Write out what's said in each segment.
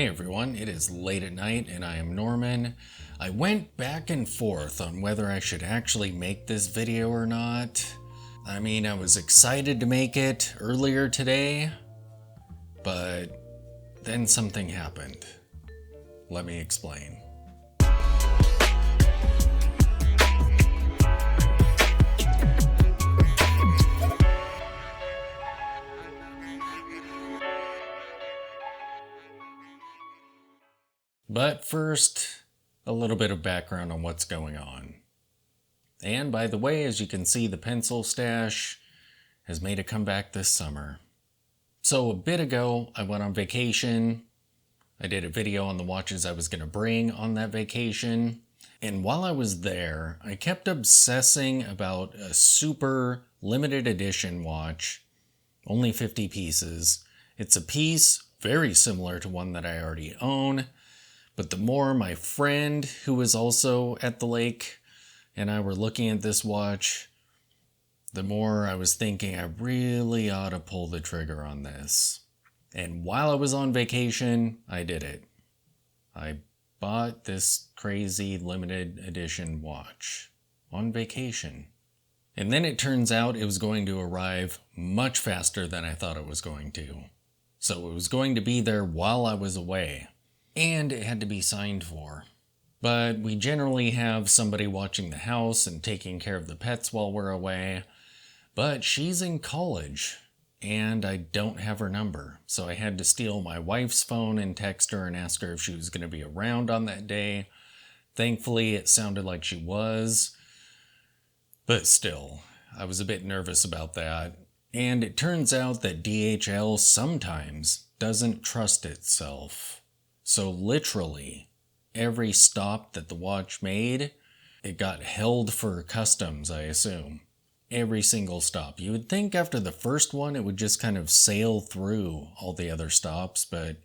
Hey everyone, it is late at night and I am Norman. I went back and forth on whether I should actually make this video or not. I was excited to make it earlier today, but then something happened. Let me explain. But first, a little bit of background on what's going on. And by the way, as you can see, the pencil stash has made a comeback this summer. So a bit ago, I went on vacation. I did a video on the watches I was going to bring on that vacation. And while I was there, I kept obsessing about a super limited edition watch, only 50 pieces. It's a piece very similar to one that I already own. But the more my friend, who was also at the lake, and I were looking at this watch, the more I was thinking I really ought to pull the trigger on this. And while I was on vacation, I did it. I bought this crazy limited edition watch on vacation. And then it turns out it was going to arrive much faster than I thought it was going to. So it was going to be there while I was away. And it had to be signed for. But we generally have somebody watching the house and taking care of the pets while we're away. But she's in college, and I don't have her number. So I had to steal my wife's phone and text her and ask her if she was going to be around on that day. Thankfully, it sounded like she was. But still, I was a bit nervous about that. And it turns out that DHL sometimes doesn't trust itself. So literally, every stop that the watch made, it got held for customs, I assume. Every single stop. You would think after the first one, it would just kind of sail through all the other stops, but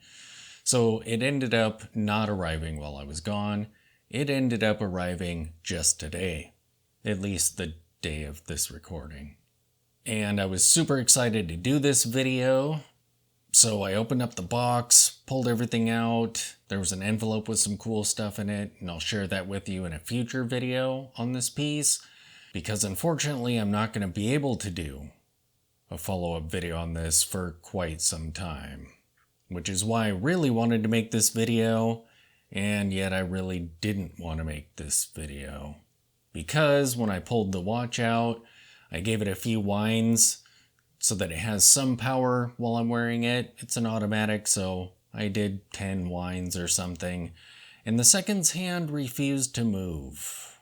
so it ended up not arriving while I was gone. It ended up arriving just today, at least the day of this recording. And I was super excited to do this video. So I opened up the box, pulled everything out. There was an envelope with some cool stuff in it, and I'll share that with you in a future video on this piece, because unfortunately I'm not going to be able to do a follow-up video on this for quite some time, which is why I really wanted to make this video, and yet I really didn't want to make this video. Because when I pulled the watch out, I gave it a few winds, so that it has some power while I'm wearing it. It's an automatic, so I did 10 winds or something, and the seconds hand refused to move.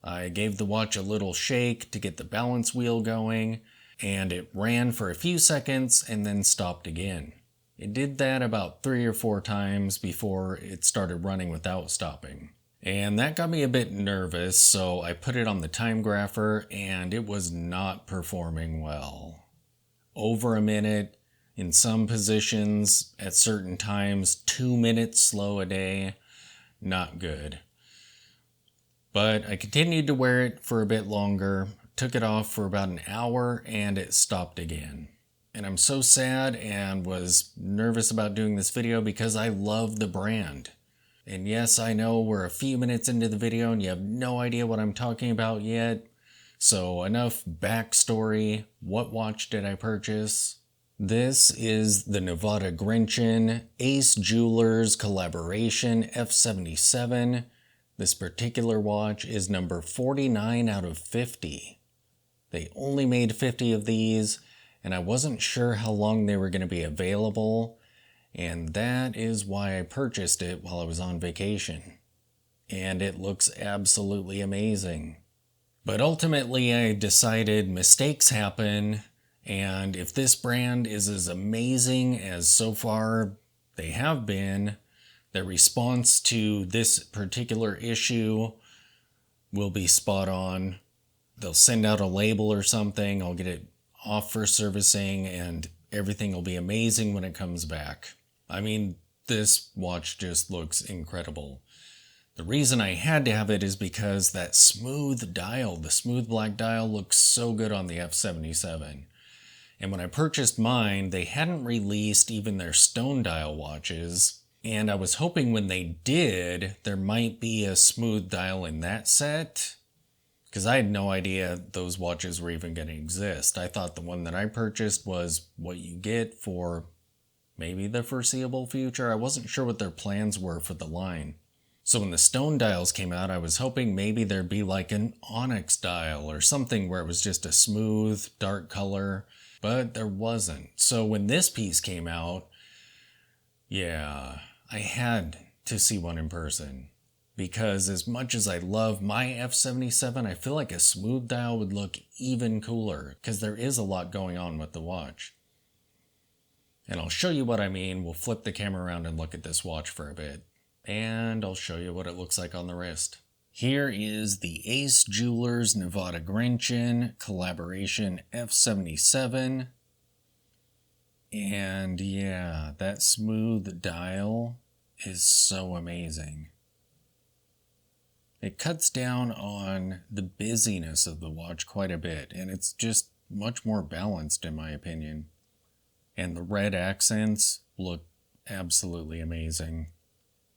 I gave the watch a little shake to get the balance wheel going, and it ran for a few seconds and then stopped again. It did that about 3 or 4 times before it started running without stopping. And that got me a bit nervous, so I put it on the time grapher and it was not performing well. Over a minute, in some positions, at certain times, 2 minutes slow a day, not good. But I continued to wear it for a bit longer, took it off for about an hour, and it stopped again. And I'm so sad and was nervous about doing this video because I love the brand. And yes, I know we're a few minutes into the video and you have no idea what I'm talking about yet. So enough backstory. What watch did I purchase? This is the Nevada Grinchen Ace Jewelers collaboration F77. This particular watch is number 49 out of 50. They only made 50 of these, and I wasn't sure how long they were going to be available. And that is why I purchased it while I was on vacation. And it looks absolutely amazing. But ultimately I decided mistakes happen, and if this brand is as amazing as so far they have been, their response to this particular issue will be spot on. They'll send out a label or something, I'll get it off for servicing, and everything will be amazing when it comes back. This watch just looks incredible. The reason I had to have it is because that smooth dial, the smooth black dial, looks so good on the F77. And when I purchased mine, they hadn't released even their stone dial watches. And I was hoping when they did, there might be a smooth dial in that set, because I had no idea those watches were even going to exist. I thought the one that I purchased was what you get for maybe the foreseeable future. I wasn't sure what their plans were for the line. So when the stone dials came out, I was hoping maybe there'd be like an onyx dial or something where it was just a smooth, dark color, but there wasn't. So when this piece came out, yeah, I had to see one in person. Because as much as I love my F77, I feel like a smooth dial would look even cooler, because there is a lot going on with the watch. And I'll show you what I mean. We'll flip the camera around and look at this watch for a bit. And I'll show you what it looks like on the wrist. Here is the Ace Jewelers Nevada Grenchen collaboration F77. And yeah, that smooth dial is so amazing. It cuts down on the busyness of the watch quite a bit, and it's just much more balanced in my opinion. And the red accents look absolutely amazing.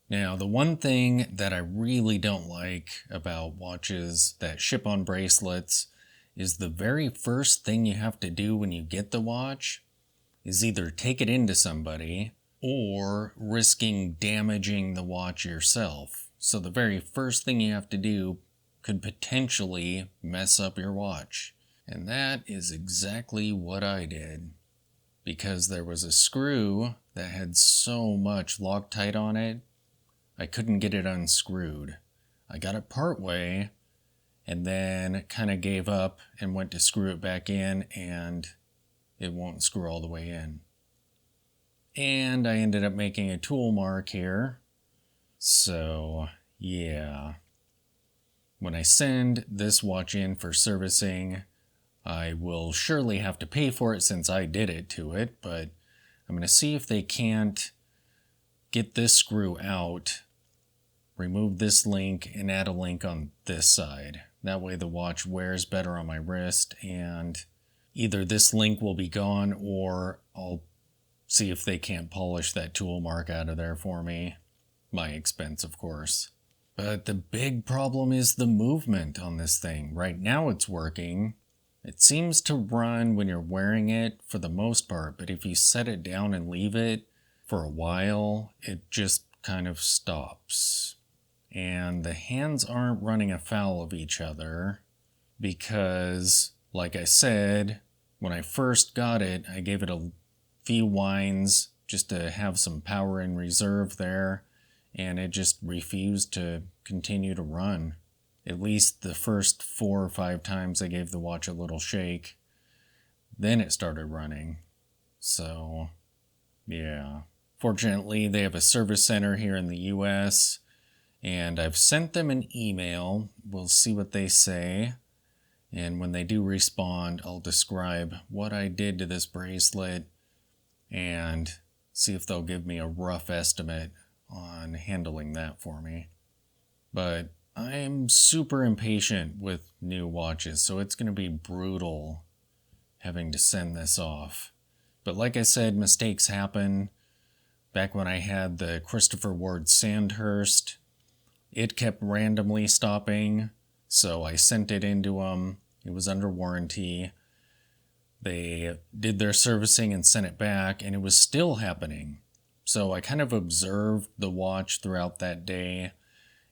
Now, the one thing that I really don't like about watches that ship on bracelets is the very first thing you have to do when you get the watch is either take it into somebody or risking damaging the watch yourself. So the very first thing you have to do could potentially mess up your watch. And that is exactly what I did. Because there was a screw that had so much Loctite on it, I couldn't get it unscrewed. I got it part way, and then kind of gave up and went to screw it back in, and it won't screw all the way in. And I ended up making a tool mark here. So, yeah. When I send this watch in for servicing, I will surely have to pay for it since I did it to it, but I'm going to see if they can't get this screw out, remove this link, and add a link on this side. That way the watch wears better on my wrist, and either this link will be gone or I'll see if they can't polish that tool mark out of there for me. My expense, of course. But the big problem is the movement on this thing. Right now it's working. It seems to run when you're wearing it for the most part, but if you set it down and leave it for a while, it just kind of stops. And the hands aren't running afoul of each other because, like I said, when I first got it, I gave it a few winds just to have some power in reserve there, and it just refused to continue to run. At least the first 4 or 5 times I gave the watch a little shake. Then it started running. So, yeah. Fortunately, they have a service center here in the US, and I've sent them an email. We'll see what they say. And when they do respond, I'll describe what I did to this bracelet and see if they'll give me a rough estimate on handling that for me. But I'm super impatient with new watches, so it's going to be brutal having to send this off. But like I said, mistakes happen. Back when I had the Christopher Ward Sandhurst, it kept randomly stopping, so I sent it into them. It was under warranty. They did their servicing and sent it back, and it was still happening. So I kind of observed the watch throughout that day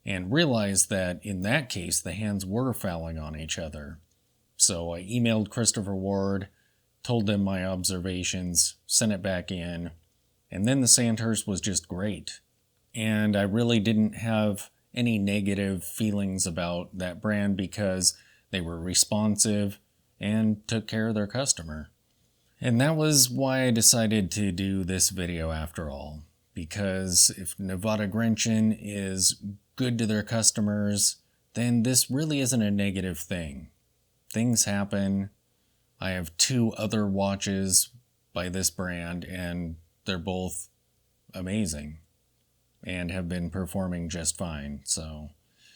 and realized that in that case, the hands were fouling on each other. So I emailed Christopher Ward, told them my observations, sent it back in, and then the Sandhurst was just great. And I really didn't have any negative feelings about that brand because they were responsive and took care of their customer. And that was why I decided to do this video after all. Because if Nevada Grenchen is good to their customers, then this really isn't a negative thing. Things happen. I have 2 other watches by this brand, and they're both amazing and have been performing just fine.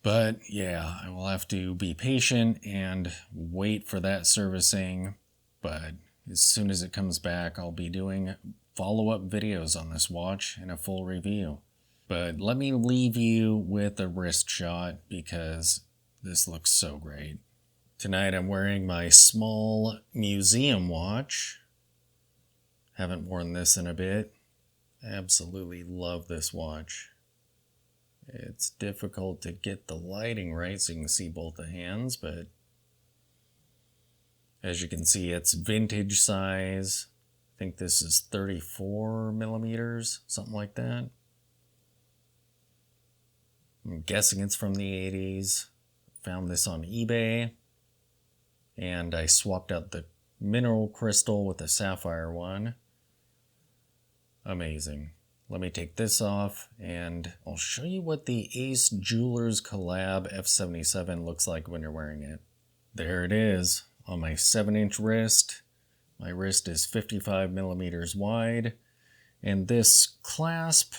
But yeah, I will have to be patient and wait for that servicing. But as soon as it comes back, I'll be doing follow-up videos on this watch and a full review. But let me leave you with a wrist shot because this looks so great. Tonight I'm wearing my small museum watch. Haven't worn this in a bit. Absolutely love this watch. It's difficult to get the lighting right so you can see both the hands, but as you can see, it's vintage size. I think this is 34 millimeters, something like that. I'm guessing it's from the 80s. Found this on eBay. And I swapped out the mineral crystal with the sapphire one. Amazing. Let me take this off and I'll show you what the Ace Jewelers Collab F77 looks like when you're wearing it. There it is on my 7-inch wrist. My wrist is 55 millimeters wide, and this clasp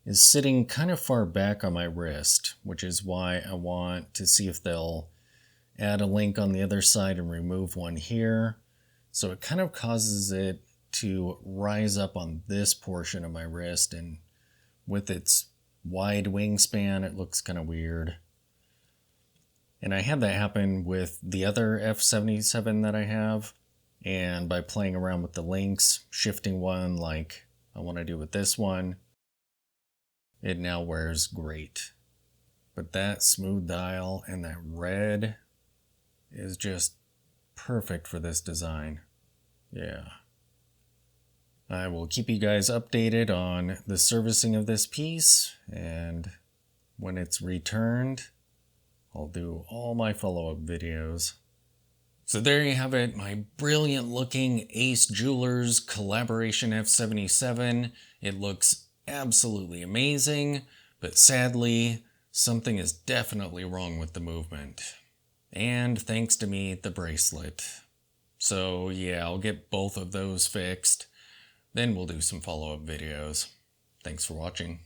is sitting kind of far back on my wrist, which is why I want to see if they'll add a link on the other side and remove one here. So it kind of causes it to rise up on this portion of my wrist, and with its wide wingspan, it looks kind of weird. And I had that happen with the other F77 that I have. And by playing around with the links, shifting one like I want to do with this one, it now wears great. But that smooth dial and that red is just perfect for this design. Yeah. I will keep you guys updated on the servicing of this piece, and when it's returned, I'll do all my follow-up videos. So there you have it, my brilliant looking Ace Jewelers Collaboration F77. It looks absolutely amazing, but sadly, something is definitely wrong with the movement. And thanks to me, the bracelet. So yeah, I'll get both of those fixed. Then we'll do some follow-up videos. Thanks for watching.